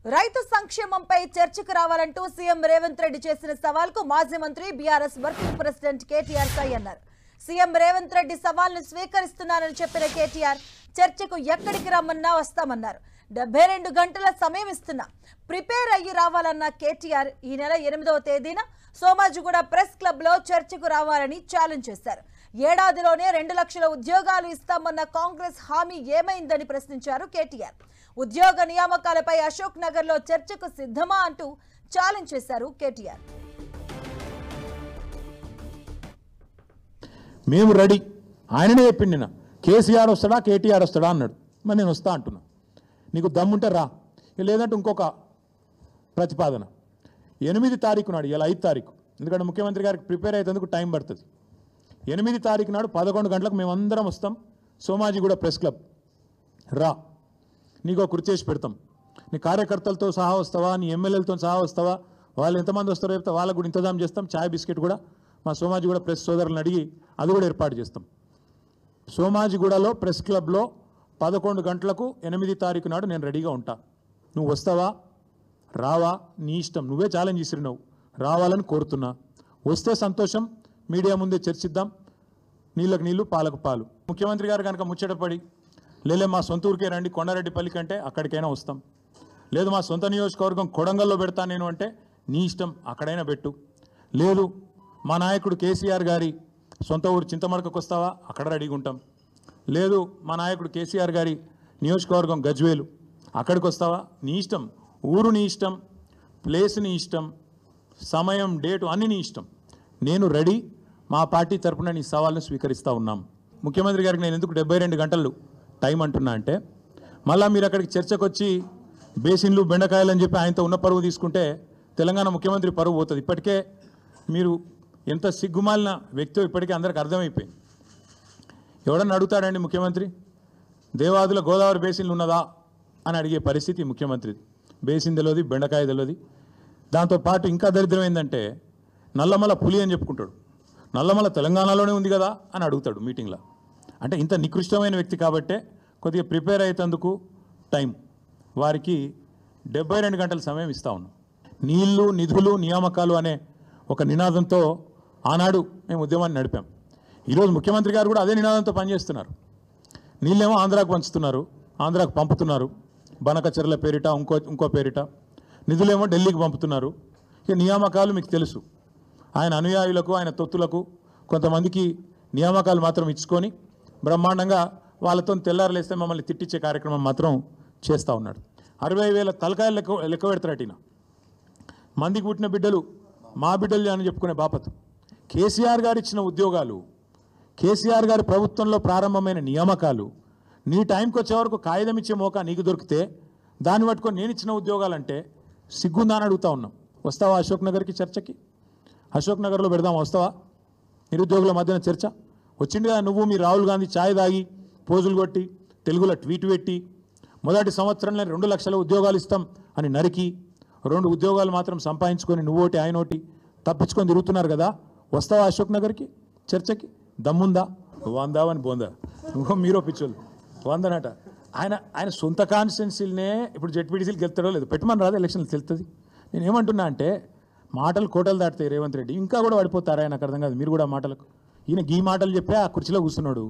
రైతు సంక్షేమంపై చర్చకు రావాలంటూ సీఎం రేవంత్ రెడ్డి చేసిన సవాల్కు మాజీ మంత్రి బీఆర్ఎస్ వర్కింగ్ ప్రెసిడెంట్ కేటీఆర్ సై అన్నారు. సీఎం రేవంత్ రెడ్డి సవాల్ను స్వీకరిస్తున్నానని చెప్పిన కేటీఆర్ చర్చకు ఎక్కడికి రమ్మన్నా వస్తామన్నారు. 72 గంటల సమయం ఇస్తున్నా, ప్రిపేర్ అయ్యి రావాలన్న కేటీఆర్ ఈ నెల 8వ తేదీన సోమాజిగూడ ప్రెస్ క్లబ్ లో చర్చకు రావాలని ఛాలెంజ్ చేశారు. ఏడాదిలోనే 2 లక్షల ఉద్యోగాలు ఇస్తామన్న కాంగ్రెస్ హామీ ఏమైందని ప్రశ్నించారు కేటీఆర్. ఉద్యోగ నియామకాలపై అశోక్ నగర్ లో చర్చకు సిద్ధమా అంటూ ఛాలెంజ్ చేశారు కేటీఆర్. మేము రెడీ, ఆయననే చెప్పింది. నిన్న కేసీఆర్ వస్తాడా కేటీఆర్ వస్తాడా అన్నాడు. మరి నేను వస్తా అంటున్నా, నీకు దమ్ముంటే రా, లేదంటే ఇంకొక ప్రతిపాదన 8 తారీఖు నాడు, ఇలా 5 తారీఖు, ఎందుకంటే ముఖ్యమంత్రి గారికి ప్రిపేర్ అయ్యేందుకు టైం పడుతుంది. 8 తారీఖు నాడు 11 గంటలకు మేమందరం వస్తాం సోమాజిగూడ ప్రెస్ క్లబ్. రా, నీకు కృతి చేసి పెడతాం. నీ కార్యకర్తలతో సహా వస్తావా, నీ ఎమ్మెల్యేలతో సహా వస్తావా, వాళ్ళు ఎంతమంది వస్తారో చెప్తే వాళ్ళకు కూడా ఇంతజాం చేస్తాం. ఛాయ్ బిస్కెట్ కూడా మా సోమాజిగూడ ప్రెస్ సోదరులను అడిగి అది కూడా ఏర్పాటు చేస్తాం. సోమాజిగూడలో ప్రెస్ క్లబ్లో 11 గంటలకు 8 తారీఖు నాడు నేను రెడీగా ఉంటా. నువ్వు వస్తావా రావా నీ ఇష్టం, నువ్వే ఛాలెంజ్ ఇస్తున్నావు. రావాలని కోరుతున్నా. వస్తే సంతోషం, మీడియా ముందే చర్చిద్దాం. నీళ్ళకు నీళ్ళు పాలకు పాలు. ముఖ్యమంత్రి గారు కనుక ముచ్చటపడి లేలే మా సొంత ఊరికే రండి కొండారెడ్డిపల్లి కంటే అక్కడికైనా వస్తాం, లేదు మా సొంత నియోజకవర్గం కొడంగల్లో పెడతా నేను అంటే నీ ఇష్టం, అక్కడైనా పెట్టు. లేదు మా నాయకుడు కేసీఆర్ గారి సొంత ఊరు చింతమడకకు వస్తావా, అక్కడ రెడీగా ఉంటాం. లేదు మా నాయకుడు కేసీఆర్ గారి నియోజకవర్గం గజ్వేలు, అక్కడికి వస్తావా, నీ ఇష్టం. ఊరు నీ ఇష్టం, ప్లేస్ నీ ఇష్టం, సమయం డేటు అన్నీ నీ ఇష్టం. నేను రెడీ, మా పార్టీ తరఫున నీ సవాల్ను స్వీకరిస్తూ ఉన్నాం. ముఖ్యమంత్రి గారికి నేను ఎందుకు 72 గంటలు టైం అంటున్నా అంటే, మళ్ళీ మీరు అక్కడికి చర్చకు వచ్చి బేసిన్లు బెండకాయలు అని చెప్పి ఆయనతో ఉన్న పరువు తీసుకుంటే తెలంగాణ ముఖ్యమంత్రి పరువు పోతుంది. ఇప్పటికే మీరు ఎంత సిగ్గుమాలిన వ్యక్తో ఇప్పటికే అందరికి అర్థమైపోయింది. ఎవడన్నా అడుగుతాడండి ముఖ్యమంత్రి దేవాదుల గోదావరి బేసిన్లు ఉన్నదా అని అడిగే పరిస్థితి ముఖ్యమంత్రిది. బేసిన్ తెలియదు, బెండకాయ తెలియదు. దాంతోపాటు ఇంకా దరిద్రం ఏంటంటే నల్లమల పులి అని చెప్పుకుంటాడు. నల్లమల తెలంగాణలోనే ఉంది కదా అని అడుగుతాడు మీటింగ్లో. అంటే ఇంత నికృష్టమైన వ్యక్తి కాబట్టే కొద్దిగా ప్రిపేర్ అయ్యేందుకు టైం, వారికి 72 గంటల సమయం ఇస్తా ఉన్నాం. నీళ్లు నిధులు నియామకాలు అనే ఒక నినాదంతో ఆనాడు మేము ఉద్యమాన్ని నడిపాం. ఈరోజు ముఖ్యమంత్రి గారు కూడా అదే నినాదంతో పనిచేస్తున్నారు. నీళ్ళేమో ఆంధ్రాకు పంచుతున్నారు, ఆంధ్రాకు పంపుతున్నారు, బనకచెర్ల పేరిట ఇంకో పేరిట. నిధులేమో ఢిల్లీకి పంపుతున్నారు. ఇక నియామకాలు మీకు తెలుసు, ఆయన అనుయాయులకు ఆయన తొత్తులకు కొంతమందికి నియామకాలు మాత్రం ఇచ్చుకొని బ్రహ్మాండంగా వాళ్ళతో తెల్లారలేస్తే మమ్మల్ని తిట్టించే కార్యక్రమం మాత్రం చేస్తూ ఉన్నాడు. 60,000 తలకాయలు లెక్క పెడతారటిన మందికి పుట్టిన బిడ్డలు మా బిడ్డలు అని చెప్పుకునే బాపతు. కేసీఆర్ గారు ఇచ్చిన ఉద్యోగాలు, కేసీఆర్ గారి ప్రభుత్వంలో ప్రారంభమైన నియామకాలు, నీ టైంకి వచ్చే వరకు కాగితం ఇచ్చే మోకా నీకు దొరికితే దాన్ని పట్టుకొని నేను ఇచ్చిన ఉద్యోగాలంటే సిగ్గుందా అని అడుగుతా ఉన్నాం. వస్తావా అశోక్ నగర్కి చర్చకి? అశోక్ నగర్లో పెడదామా, వస్తావా? నిరుద్యోగుల మధ్యన చర్చ వచ్చింది కదా. నువ్వు మీ రాహుల్ గాంధీ ఛాయ్ తాగి పోజులు కొట్టి తెలుగులో ట్వీట్ పెట్టి మొదటి సంవత్సరంలో 2 లక్షల ఉద్యోగాలు ఇస్తాం అని నరికి 2 ఉద్యోగాలు మాత్రం సంపాదించుకొని నువ్వోటి ఆయనోటి తప్పించుకొని తిరుగుతున్నారు కదా. వస్తావా అశోక్ నగర్కి చర్చకి? దమ్ముందా? వందావని బోందా నువ్వు మీరో పిచ్చోళ్ళు వందనట. ఆయన సొంత కాన్స్టిట్యున్సీలనే ఇప్పుడు జెడ్పీటీసీలు గెలుతాడో లేదు పెట్టమని రాదు, ఎలక్షన్లు తెలుస్తుంది. నేను ఏమంటున్నా అంటే మాటలు కోటలు దాటుతాయి. రేవంత్ రెడ్డి ఇంకా కూడా పడిపోతారా? నాకు అర్థం కాదు. మీరు కూడా మాటలకు ఈయన గీ మాటలు చెప్పే ఆ కుర్చీలో కూర్చున్నాడు.